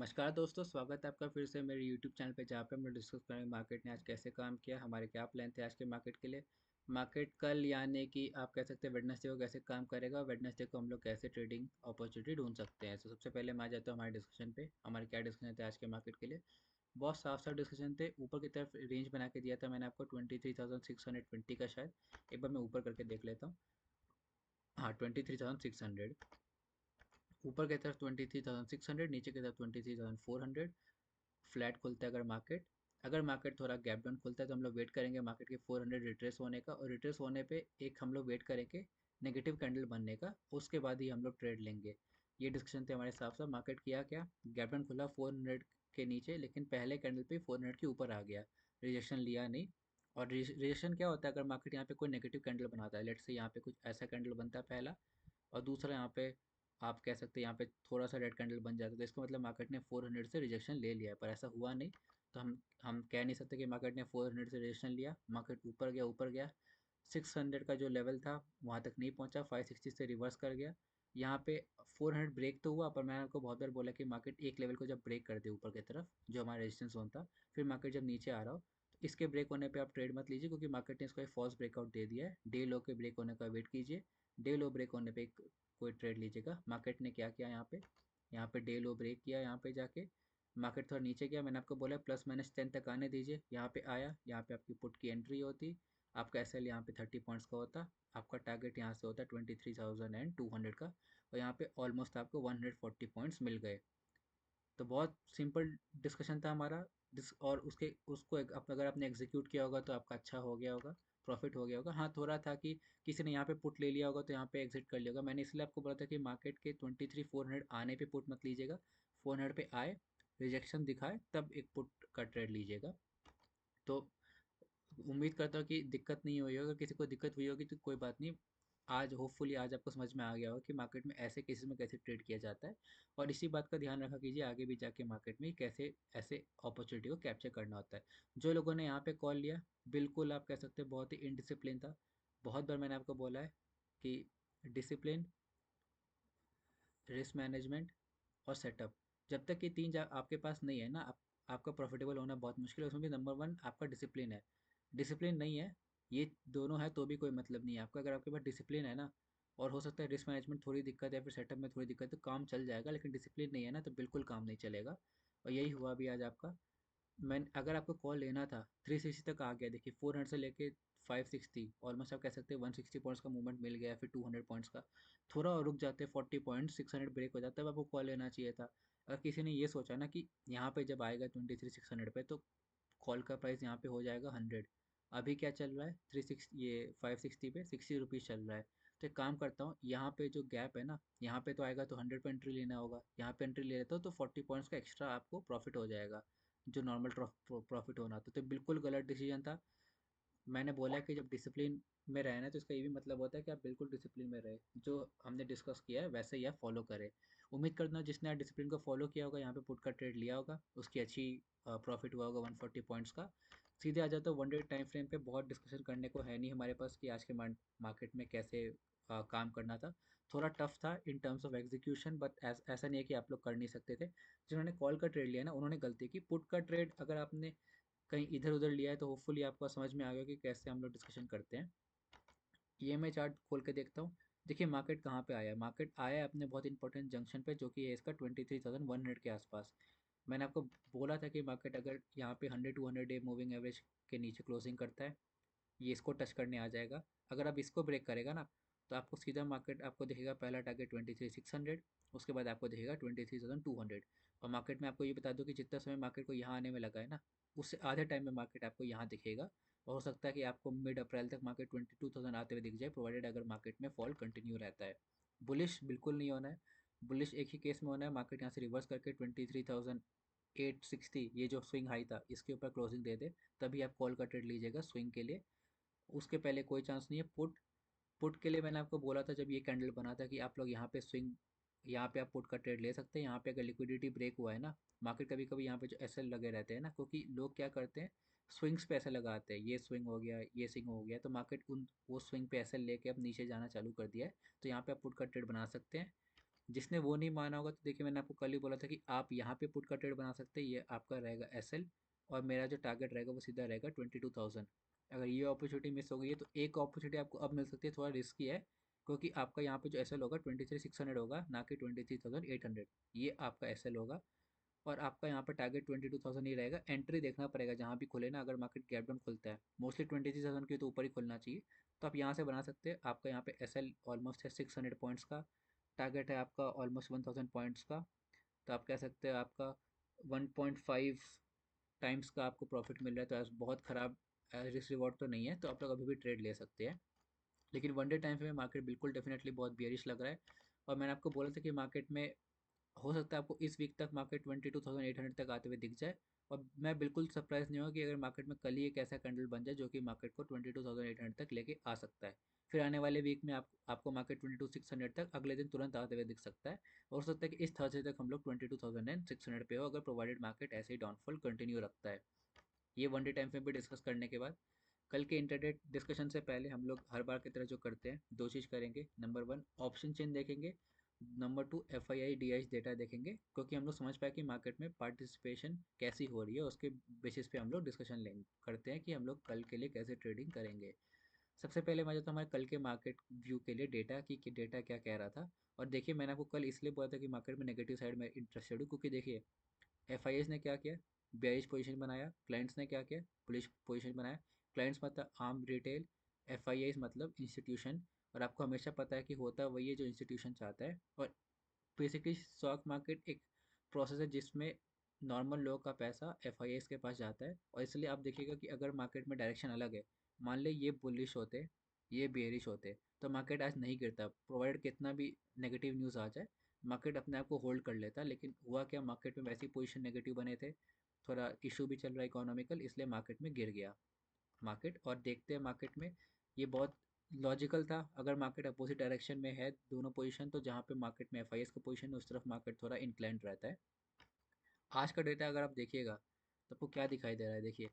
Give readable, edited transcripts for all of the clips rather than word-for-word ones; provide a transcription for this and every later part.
नमस्कार दोस्तों, स्वागत है आपका फिर से मेरे YouTube चैनल पे, जहाँ पे हम लोग डिस्कस करेंगे मार्केट ने आज कैसे काम किया, हमारे क्या प्लान थे आज के मार्केट के लिए। मार्केट कल यानी कि आप कह सकते हैं वेडनेसडे को कैसे काम करेगा, वेडनेसडे को हम लोग कैसे ट्रेडिंग अपॉर्चुनिटी ढूंढ सकते हैं। तो सबसे पहले मैं आ जाता हूँ हमारे डिस्कशन पे, हमारे क्या डिस्कशन थे आज के मार्केट के लिए। बहुत साफ साफ डिस्कशन थे। ऊपर की तरफ रेंज बना के दिया था मैंने आपको 23,620 का शायद। एक बार मैं ऊपर करके देख लेता हूँ। हाँ, 23,600 ऊपर की तरफ, 23,600 नीचे की तरफ 23,400। फ्लैट खुलता है अगर मार्केट थोड़ा गैप डाउन खुलता है तो हम लोग वेट करेंगे मार्केट के 400 रिट्रेस होने का, और रिट्रेस होने पे एक हम लोग वेट करेंगे नेगेटिव कैंडल बनने का, उसके बाद ही हम लोग ट्रेड लेंगे। ये डिस्कशन थे हमारे हिसाब से। मार्केट किया क्या, गैप डाउन खुला 400 के नीचे, लेकिन पहले कैंडल पे 400 के ऊपर आ गया, रिजेक्शन लिया नहीं। और रिजेक्शन क्या होता है, अगर मार्केट यहाँ पे कोई नेगेटिव कैंडल बनाता है, लेट्स से यहाँ पे कुछ ऐसा कैंडल बनता है पहला, और दूसरा यहाँ पे आप कह सकते हैं यहाँ पे थोड़ा सा रेड कैंडल बन जाता है, तो इसका मतलब मार्केट ने 400 से रिजेक्शन ले लिया है, पर ऐसा हुआ नहीं। तो हम कह नहीं सकते कि मार्केट ने 400 से रिजेक्शन लिया। मार्केट ऊपर गया 600 का जो लेवल था वहाँ तक नहीं पहुँचा, 560 से रिवर्स कर गया। यहाँ पे 400 ब्रेक तो हुआ, पर मैंने आपको बहुत बार बोला कि मार्केट एक लेवल को जब ब्रेक कर दे ऊपर की तरफ, जो हमारा रेजिस्टेंस जोन था, फिर मार्केट जब नीचे आ रहा हो, तो इसके ब्रेक होने पे आप ट्रेड मत लीजिए, क्योंकि मार्केट ने इसको एक फॉल्स ब्रेकआउट दे दिया है। डे लो के ब्रेक होने का वेट कीजिए। डे लो ब्रेक होने पे कोई ट्रेड लीजिएगा। मार्केट ने क्या किया यहाँ पे डे लो ब्रेक किया, यहाँ पे जाके मार्केट थोड़ा नीचे गया। मैंने आपको बोला +-10 तक आने दीजिए। यहाँ पे आया, यहाँ पे आपकी पुट की एंट्री होती, आपका एसएल यहाँ पे 30 पॉइंट्स का होता, आपका टारगेट यहाँ से होता 23,200 का, और यहाँ पे ऑलमोस्ट आपको 140 पॉइंट्स मिल गए। तो बहुत सिंपल डिस्कशन था हमारा। और उसके उसको अगर आपने एग्जीक्यूट किया होगा तो आपका अच्छा हो गया होगा, प्रॉफिट हो गया होगा। हाँ, थोड़ा था कि किसी ने यहाँ पे पुट ले लिया होगा तो यहाँ पे एग्जिट कर लिया होगा। मैंने इसलिए आपको बोला था कि मार्केट के 23,400 आने पे पुट मत लीजिएगा, 400 पे आए, रिजेक्शन दिखाए, तब एक पुट का ट्रेड लीजिएगा। तो उम्मीद करता हूँ कि दिक्कत नहीं हुई होगी। किसी को दिक्कत हुई होगी तो कोई बात नहीं। आज होपफुली आज आपको समझ में आ गया होगा कि मार्केट में ऐसे केसेस में कैसे ट्रेड किया जाता है। और इसी बात का ध्यान रखा कीजिए आगे भी जाके मार्केट में कैसे ऐसे अपॉर्चुनिटी को कैप्चर करना होता है। जो लोगों ने यहाँ पे कॉल लिया, बिल्कुल आप कह सकते हैं बहुत ही इनडिसिप्लिन था। बहुत बार मैंने आपको बोला है कि डिसिप्लिन, रिस्क मैनेजमेंट और सेटअप, जब तक ये तीन आपके पास नहीं है ना, आपका प्रॉफिटेबल होना बहुत मुश्किल है। उसमें भी नंबर वन आपका डिसिप्लिन है। डिसिप्लिन नहीं है, ये दोनों है तो भी कोई मतलब नहीं है आपका। अगर आपके पास डिसिप्लिन है ना, और हो सकता है रिस्क मैनेजमेंट थोड़ी दिक्कत है, फिर सेटअप में थोड़ी दिक्कत है, तो काम चल जाएगा। लेकिन डिसिप्लिन नहीं है ना, तो बिल्कुल काम नहीं चलेगा। और यही हुआ भी आज आपका। मैं अगर आपको कॉल लेना था, 360 तक आ गया, देखिए 400 से लेके 560, ऑलमोस्ट आप कह सकते हैं 160 पॉइंट्स का मूवमेंट मिल गया, फिर 200 पॉइंट्स का। थोड़ा और रुक जाते, 40 पॉइंट्स, 600 ब्रेक हो जाता, तब आपको कॉल लेना चाहिए था। अगर किसी ने ये सोचा ना कि यहाँ पे जब आएगा 23,600 पे, तो कॉल का प्राइस यहाँ पे हो जाएगा 100। अभी क्या चल रहा है, 360, ये 560 पे 60 रुपीज़ चल रहा है। तो एक काम करता हूँ, यहाँ पे जो गैप है ना, यहाँ पे तो आएगा तो 100 पे एंट्री लेना होगा, यहाँ पे एंट्री ले लेता हूँ तो 40 पॉइंट्स का एक्स्ट्रा आपको प्रॉफिट हो जाएगा, जो नॉर्मल प्रॉफिट होना था। तो बिल्कुल गलत डिसीजन था। मैंने बोला कि जब डिसिप्लिन में रहना है तो इसका ये भी मतलब होता है कि आप बिल्कुल डिसिप्लिन में रहे, जो हमने डिस्कस किया है वैसे ही आप फॉलो करें। उम्मीद करता हूँ जिसने डिसिप्लिन को फॉलो किया होगा, यहाँ पे पुट का ट्रेड लिया होगा, उसकी अच्छी प्रॉफिट हुआ होगा 140 पॉइंट्स का। सीधे आ जाता हूँ 1 डे टाइम फ्रेम पे। बहुत डिस्कशन करने को है नहीं हमारे पास कि आज के मार्केट में कैसे काम करना था। थोड़ा टफ था in terms of execution, but ऐसा नहीं है कि आप लोग कर नहीं सकते थे। जिन्होंने कॉल का ट्रेड लिया ना, उन्होंने गलती की। पुट का ट्रेड अगर आपने कहीं इधर उधर लिया है तो होपफुली आपको समझ में आ गया कि कैसे हम लोग डिस्कशन करते हैं। ये मैं चार्ट खोल के देखता हूँ। देखिए मार्केट कहाँ पे आया है। मार्केट आया है अपने बहुत इंपॉर्टेंट जंक्शन पे, जो कि है इसका 23,100 के आसपास। मैंने आपको बोला था कि मार्केट अगर यहाँ पे 100 डे मूविंग एवरेज के नीचे क्लोजिंग करता है, ये इसको टच करने आ जाएगा। अगर आप इसको ब्रेक करेगा ना, तो आपको सीधा मार्केट आपको दिखेगा, पहला टारगेट 23,600, उसके बाद आपको दिखेगा 23,200। और मार्केट में आपको ये बता दूं कि जितना समय मार्केट को यहाँ आने में लगा है ना, उससे आधे टाइम में मार्केट आपको यहाँ दिखेगा। और हो सकता है कि आपको मिड अप्रैल तक मार्केट 22,000 आते हुए दिख जाए, प्रोवाइडेड अगर मार्केट में फॉल कंटिन्यू रहता है। बुलिश बिल्कुल नहीं होना है। बुलिश एक ही केस में होना है, मार्केट यहाँ से रिवर्स करके 23,860, ये जो स्विंग हाई था, इसके ऊपर क्लोजिंग दे दे, तभी आप कॉल का ट्रेड लीजिएगा स्विंग के लिए। उसके पहले कोई चांस नहीं है। पुट पुट के लिए मैंने आपको बोला था जब ये कैंडल बना था कि आप लोग यहाँ पे स्विंग, यहाँ पे आप पुट का ट्रेड ले सकते हैं। यहाँ पे अगर लिक्विडिटी ब्रेक हुआ है ना, मार्केट कभी कभी यहाँ पे जो एसएल लगे रहते हैं ना, क्योंकि लोग क्या करते हैं, स्विंग्स पे एसएल लगाते हैं, ये स्विंग हो गया, ये स्विंग हो गया, तो मार्केट उन वो स्विंग पे एसएल लेके अब नीचे जाना चालू कर दिया है। तो यहाँ पे आप पुट का ट्रेड बना सकते हैं। जिसने वो नहीं माना होगा तो देखिए मैंने आपको कल ही बोला था कि आप यहाँ पे पुट का ट्रेड बना सकते हैं, ये आपका रहेगा एसएल, और मेरा जो टारगेट रहेगा वो सीधा रहेगा 22,000। अगर ये अपॉर्चुनिटी मिस हो गई है तो एक अपॉर्चुनिटी आपको अब मिल सकती है, थोड़ा रिस्की है, क्योंकि आपका यहाँ पे जो एसएल होगा 23,600 होगा, ना कि 23,800। ये आपका एसएल होगा, और आपका यहाँ पर टारगेट 22,000 ही रहेगा। एंट्री देखना पड़ेगा जहाँ भी खुले ना, अगर मार्केट गैप डाउन खुलता है मोस्टली 23,000 के तो ऊपर ही खुलना चाहिए, तो आप यहाँ से बना सकते हैं। आपका यहाँ पे एस एल ऑलमोस्ट है 600 पॉइंट्स का, टारगेट है आपका ऑलमोस्ट 1,000 पॉइंट्स का, तो आप कह सकते हैं आपका 1.5 टाइम्स का आपको प्रॉफिट मिल रहा है, तो बहुत ख़राब रिस्क रिवॉर्ड तो नहीं है, तो आप लोग अभी भी ट्रेड ले सकते हैं। लेकिन वन डे टाइम फ्रेम में मार्केट बिल्कुल डेफिनेटली बहुत बियरिश लग रहा है, और मैंने आपको बोला था कि मार्केट में हो सकता है आपको इस वीक तक मार्केट 22,800 तक आते हुए दिख जाए, और मैं बिल्कुल सरप्राइज नहीं होगा कि अगर मार्केट में कल ही एक ऐसा कैंडल बन जाए जो कि मार्केट को 22,800 तक लेके आ सकता है। फिर आने वाले वीक में आपको मार्केट 22,600 तक अगले दिन तुरंत आते हुए दिख सकता है। हो सकता है कि इस थर्सडे तक हम लोग 22,600 पे हो, अगर प्रोवाइडेड मार्केट ऐसे ही डाउनफॉल कंटिन्यू रखता है। ये वन डे टाइम फ्रेम पे डिस्कस करने के बाद, कल के इंटरडे डिस्कशन से पहले हम लोग हर बार की तरह जो करते हैं दो चीज़ करेंगे। नंबर वन, ऑप्शन चेन देखेंगे। Number two, F I I D I data देखेंगे, क्योंकि हम लोग समझ पाए कि मार्केट में पार्टिसिपेशन कैसी हो रही है, उसके बेसिस पे हम लोग डिस्कशन लेंगे करते हैं कि हम लोग कल के लिए कैसे ट्रेडिंग करेंगे। सबसे पहले मैं जाता हूँ हमारे कल के मार्केट व्यू के लिए डेटा कि डेटा क्या कह रहा था। और देखिए मैंने आपको कल इसलिए बोला था कि मार्केट में नेगेटिव साइड में इंटरेस्टेड हूँ, क्योंकि देखिए एफ आई एस ने क्या किया, बेयरिश पोजीशन बनाया, क्लाइंट्स ने क्या किया, बुलिश पोजीशन बनाया। क्लाइंट्स मतलब आम रिटेल, एफ आई एस मतलब इंस्टीट्यूशन, और आपको हमेशा पता है कि होता वही है जो इंस्टीट्यूशन चाहता है। और बेसिकली स्टॉक मार्केट एक प्रोसेस है जिसमें नॉर्मल लोगों का पैसा एफ आई एस के पास जाता है, और इसलिए आप देखिएगा कि अगर मार्केट में डायरेक्शन अलग है, मान ले ये बुलिश होते, ये बेयरिश होते, तो मार्केट आज नहीं गिरता, प्रोवाइड कितना भी नेगेटिव न्यूज़ आ जाए, मार्केट अपने आप को होल्ड कर लेता। लेकिन हुआ क्या, मार्केट में वैसी पोजीशन नेगेटिव बने थे, थोड़ा इशू भी चल रहा है इकोनॉमिकल, इसलिए मार्केट में गिर गया मार्केट। और देखते हैं मार्केट में ये बहुत लॉजिकल था, अगर मार्केट अपोजिट डायरेक्शन में है दोनों पोजीशन, तो जहाँ पे मार्केट में एफ आई एस का पोजीशन है उस तरफ मार्केट थोड़ा इंक्लाइंड रहता है। आज का डेटा अगर आप देखिएगा तो आपको क्या दिखाई दे रहा है, देखिए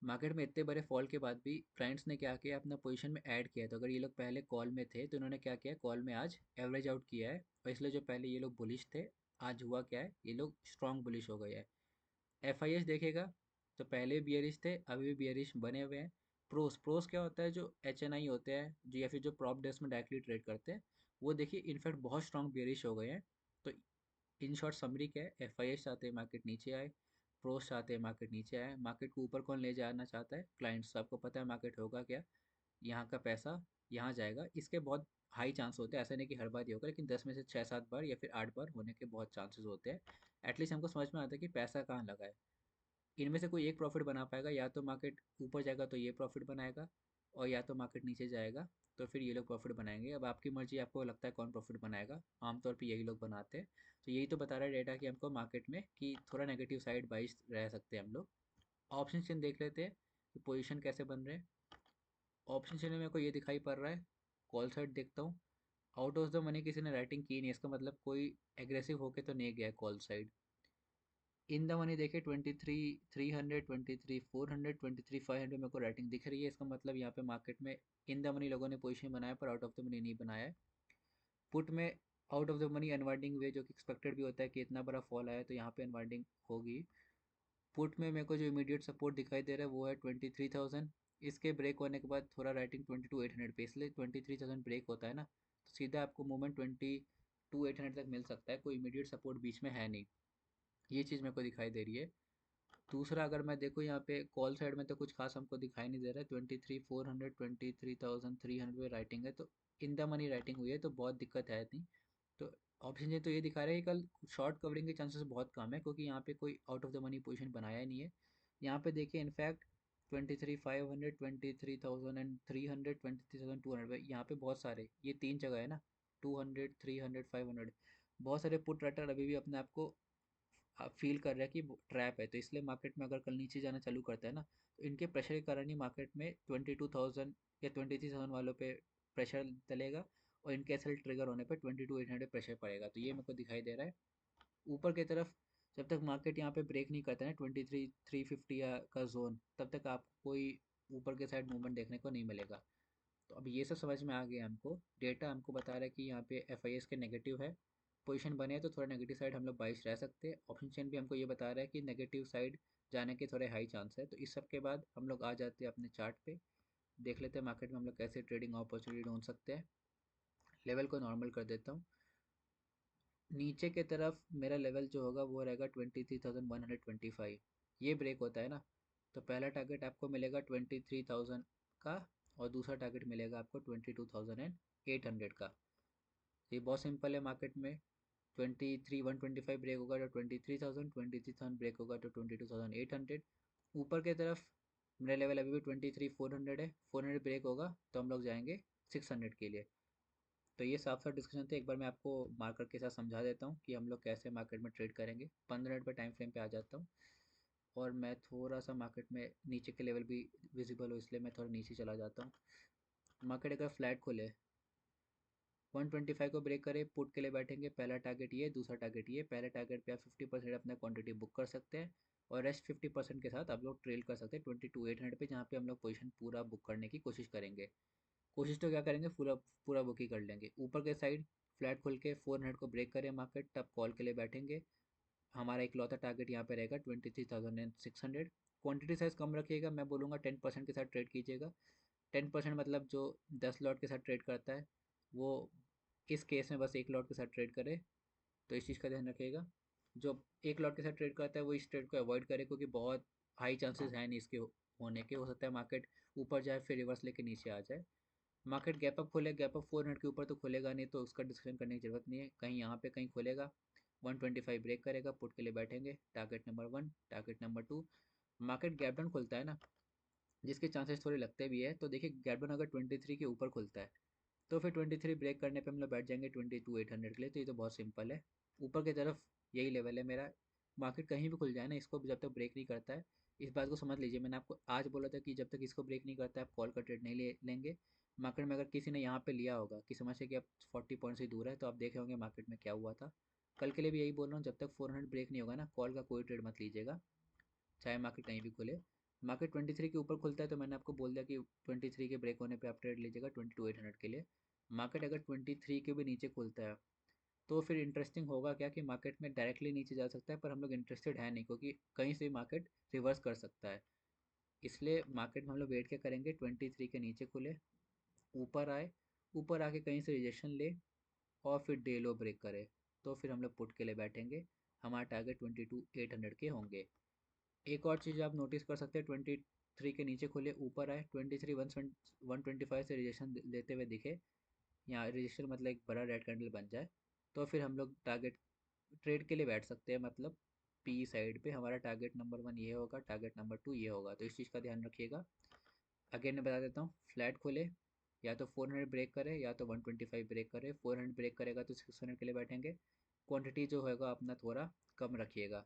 मार्केट में इतने बड़े फॉल के बाद भी क्लाइंट्स ने क्या किया, अपना पोजीशन में ऐड किया। तो अगर ये लोग पहले कॉल में थे तो इन्होंने क्या किया, कॉल में आज एवरेज आउट किया है, और इसलिए जो पहले ये लोग बुलिश थे, आज हुआ क्या है, ये लोग स्ट्रॉन्ग बुलिश हो गए हैं। एफ आई एस देखेगा तो पहले बियरिश थे, अभी भी बियरिश बने हुए हैं। प्रोस प्रोस क्या होता है, जो एच एन आई होते हैं जो, या फिर जो प्रॉप डेस्क में डायरेक्टली ट्रेड करते हैं, वो देखिए इनफैक्ट बहुत स्ट्रॉन्ग बियरिश हो गए हैं। तो इन शॉर्ट समरी क्या है, एफ आई एस चाहते हैं मार्केट नीचे आए, प्रोस चाहते हैं मार्केट नीचे आए। मार्केट को ऊपर कौन ले जाना चाहता है, क्लाइंट्स। आपको पता है मार्केट होगा क्या, यहाँ का पैसा यहाँ जाएगा, इसके बहुत हाई चांस होते हैं, ऐसा नहीं कि हर बार ही होगा, लेकिन 10 में से 6-7 बार या फिर 8 बार होने के बहुत चांसेस होते हैं। एटलीस्ट हमको समझ में आता है कि पैसा कहाँ लगा है। इनमें से कोई एक प्रॉफिट बना पाएगा, या तो मार्केट ऊपर जाएगा तो ये प्रॉफिट बनाएगा, और या तो मार्केट नीचे जाएगा तो फिर ये लोग प्रॉफिट बनाएंगे। अब आपकी मर्जी, आपको लगता है कौन प्रॉफिट बनाएगा, आमतौर पे यही लोग बनाते हैं। तो यही तो बता रहा है डेटा कि हमको मार्केट में कि थोड़ा नेगेटिव साइड बाइस रह सकते हैं हम लोग। ऑप्शन चेन देख लेते हैं कि पोजीशन कैसे बन रहे हैं। ऑप्शन चेन में मेरे को ये दिखाई पड़ रहा है, कॉल साइड देखता हूँ, आउट ऑफ द मनी किसी ने राइटिंग की नहीं, इसका मतलब कोई एग्रेसिव होके तो नहीं गया call side. In the money देखे 23,300, 23,400, 23,500 मेरे को रेटिंग दिख रही है, इसका मतलब यहाँ पे मार्केट में इन द मनी लोगों ने पोजीशन बनाया पर आउट ऑफ द मनी नहीं बनाया है। पुट में out of the money unwinding हुए, जो कि एक्सपेक्टेड भी होता है कि इतना बड़ा फॉल आया तो यहाँ पे अनवाइंडिंग होगी। पुट में मेरे को जो इमीडिएट सपोर्ट दिखाई दे रहा है वो है 23,000, इसके ब्रेक होने के बाद थोड़ा राइटिंग 22,800 पे, इसलिए 23,000 ब्रेक होता है ना, तो सीधा आपको मूवमेंट 22,800 तक मिल सकता है, कोई इमीडिएट सपोर्ट बीच में है नहीं। ये चीज़ मेरे को दिखाई दे रही है। दूसरा अगर मैं देखूँ यहाँ पे कॉल साइड में तो कुछ खास हमको दिखाई नहीं दे रहा है, 23,400, 23,300 पे राइटिंग है, तो इन द मनी राइटिंग हुई है, तो बहुत दिक्कत है नहीं। तो ऑप्शन ये तो ये दिखा रहा है कि कल शॉर्ट कवरिंग के चांसेस बहुत कम है, क्योंकि यहाँ पे कोई out of the money position बनाया ही नहीं है। यहाँ पे देखिए इनफैक्ट 23,500, 23,300, 23,200, यहाँ पे बहुत सारे, ये तीन जगह है ना, 200, 300, 500, बहुत सारे पुट राइटर अभी भी अपने आप को फील कर रहा है कि ट्रैप है, तो इसलिए मार्केट में अगर कल नीचे जाना चालू करता है ना, तो इनके प्रेशर के कारण ही मार्केट में 22,000 या 23,000 वालों पे प्रेशर डलेगा, और इनके एसएल ट्रिगर होने पे 22,800 प्रेशर पड़ेगा, तो ये मेरे को दिखाई दे रहा है। ऊपर की तरफ जब तक मार्केट यहाँ पे ब्रेक नहीं करता है ना 23,350 या का जोन, तब तक आपको कोई ऊपर के साइड मूवमेंट देखने को नहीं मिलेगा। तो अब ये सब समझ में आ गया हमको, डेटा हमको बता रहा है कि यहाँ पे एफ आई एस के नेगेटिव है, पोजीशन बने हैं तो थोड़ा नेगेटिव साइड हम लोग बाइस रह सकते हैं। ऑप्शन चेन भी हमको ये बता रहा है कि नेगेटिव साइड जाने के थोड़े हाई चांस है। तो इस सब के बाद हम लोग आ जाते हैं अपने चार्ट पे, देख लेते हैं मार्केट में हम लोग कैसे ट्रेडिंग अपॉर्चुनिटी ढूंढ सकते हैं। लेवल को नॉर्मल कर देता हूँ। नीचे के तरफ मेरा लेवल जो होगा वो रहेगा 23,125। ये ब्रेक होता है ना, तो पहला टारगेट आपको मिलेगा 23,000 का, और दूसरा टारगेट मिलेगा आपको 22,800 का। ये बहुत सिंपल है मार्केट में। 23,125 ब्रेक होगा तो 23,000, 23,000 ब्रेक होगा तो 22,800। ऊपर की तरफ मेरा लेवल अभी भी 23,400 है, 400 ब्रेक होगा तो हम लोग जाएंगे 600 के लिए। तो ये साफ साफ डिस्कशन थे। एक बार मैं आपको मार्कर के साथ समझा देता हूँ कि हम लोग कैसे मार्केट में ट्रेड करेंगे। 15 मिनट पर टाइम फ्रेम पे आ जाता हूँ, और मैं थोड़ा सा मार्केट में नीचे के लेवल भी विजिबल हो इसलिए मैं थोड़ा नीचे चला जाता हूँ। मार्केट अगर फ्लैट खोले 125 को ब्रेक करे, पुट के लिए बैठेंगे। पहला टारगेट ये, दूसरा टारगेट ये। पहले टारगेट पे आप 50% अपना क्वांटिटी बुक कर सकते हैं, और रेस्ट 50% के साथ आप लोग ट्रेल कर सकते हैं 22,800 पे, जहाँ पे हम लोग पोजीशन पूरा बुक करने की कोशिश करेंगे। कोशिश तो क्या करेंगे, पूरा पूरा बुक ही कर लेंगे। ऊपर के साइड फ्लैट खुल के 400 को ब्रेक करे मार्केट, तब कॉल के लिए बैठेंगे। हमारा एक लौता टारगेट यहाँ पे रहेगा 23,600। क्वांटिटी साइज कम रखिएगा, मैं बोलूँगा 10% के साथ ट्रेड कीजिएगा। 10% मतलब जो 10 लॉट के साथ ट्रेड करता है वो इस केस में बस एक लॉट के साथ ट्रेड करे। तो इस चीज़ का ध्यान रखिएगा। जो एक लॉट के साथ ट्रेड करता है वो इस ट्रेड को अवॉइड करे, क्योंकि बहुत हाई चांसेस हैं नहीं इसके होने के। हो सकता है मार्केट ऊपर जाए फिर रिवर्स लेके नीचे आ जाए। मार्केट गैप अप खोले, गैप अप 400 के ऊपर तो खुलेगा नहीं, तो उसका डिस्कशन करने की जरूरत नहीं है। कहीं यहाँ पे कहीं खुलेगा, 125 ब्रेक करेगा, पुट के लिए बैठेंगे। Target number 1, target number 2। Market gap down खुलता है ना, जिसके चांसेस थोड़े लगते भी है। तो देखिए गैप डाउन अगर 23 के ऊपर खुलता है तो फिर 23 ब्रेक करने पे हम लोग बैठ जाएंगे 22,800 के लिए। तो ये तो बहुत सिंपल है। ऊपर की तरफ यही लेवल है मेरा। मार्केट कहीं भी खुल जाए ना, इसको जब तक ब्रेक नहीं करता है, इस बात को समझ लीजिए। मैंने आपको आज बोला था कि जब तक इसको ब्रेक नहीं करता है आप कॉल का ट्रेड नहीं लेंगे। मार्केट में अगर किसी ने यहाँ पे लिया होगा कि समझ से कि आप 40 पॉइंट से दूर है, तो आप देखे होंगे मार्केट में क्या हुआ था। कल के लिए भी यही बोल रहा हूँ, जब तक 400 ब्रेक नहीं होगा ना, कॉल का कोई ट्रेड मत लीजिएगा, चाहे मार्केट कहीं भी खुले। मार्केट 23 के ऊपर खुलता है तो मैंने आपको बोल दिया कि 23 के ब्रेक होने पे आप ट्रेड लीजिएगा 22,800 के लिए। मार्केट अगर 23 के भी नीचे खुलता है तो फिर इंटरेस्टिंग होगा क्या कि मार्केट में डायरेक्टली नीचे जा सकता है, पर हम लोग इंटरेस्टेड है नहीं, क्योंकि कहीं से मार्केट रिवर्स कर सकता है। इसलिए मार्केट में हम लोग वेट क्या करेंगे, 23 के नीचे खुले, ऊपर आए, ऊपर आके कहीं से रिजेक्शन ले, और फिर डे लो ब्रेक करे, तो फिर हम लोग पुट के लिए बैठेंगे। हमारा टारगेट 22,800 के होंगे। एक और चीज़ आप नोटिस कर सकते हैं, 23 के नीचे खुले, ऊपर आए, 23,125 से रिजेक्शन लेते हुए दिखे, यहाँ रजिस्टर मतलब एक बड़ा रेड कैंडल बन जाए, तो फिर हम लोग टारगेट ट्रेड के लिए बैठ सकते हैं। मतलब पी साइड पे हमारा टारगेट नंबर 1 ये होगा, टारगेट नंबर 2 ये होगा। तो इस चीज़ का ध्यान रखिएगा। अगेन मैं बता देता हूँ, फ्लैट खोले, या तो 400 ब्रेक करे या तो 125 ब्रेक करे। 400 ब्रेक करेगा तो 600 के लिए बैठेंगे। क्वांटिटी जो होगा अपना थोड़ा कम रखिएगा।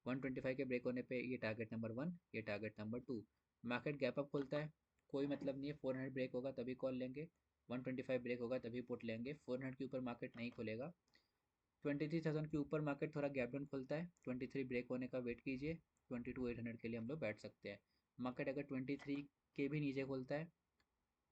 125 के ब्रेक होने पे ये टारगेट नंबर 1, ये target number 2। Market gap up खुलता है, कोई मतलब नहीं है। 400 ब्रेक होगा तभी कॉल लेंगे, 125 ब्रेक होगा तभी पुट लेंगे। 400 के ऊपर मार्केट नहीं खुलेगा। 23,000 के ऊपर मार्केट थोड़ा गैप डाउन खुलता है, 23 ब्रेक होने का वेट कीजिए। 22,800 के लिए हम लोग बैठ सकते हैं। मार्केट अगर 23 के भी नीचे खुलता है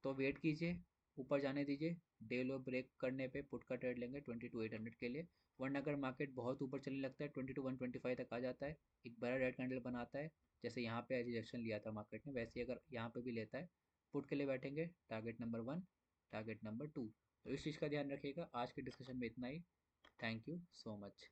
तो वेट कीजिए, ऊपर जाने दीजिए। डे लो ब्रेक करने पे पुट का ट्रेड लेंगे 22,800 के लिए। वरना अगर मार्केट बहुत ऊपर चलने लगता है, 22,125 तक आ जाता है, एक बड़ा रेड कैंडल बनाता है, जैसे यहाँ पे रिजेक्शन लिया था मार्केट ने, वैसे ही अगर यहाँ पे भी लेता है, पुट के लिए बैठेंगे। Target number 1, target number 2। तो इस चीज़ का ध्यान रखिएगा। आज के डिस्कशन में इतना ही। Thank you so much.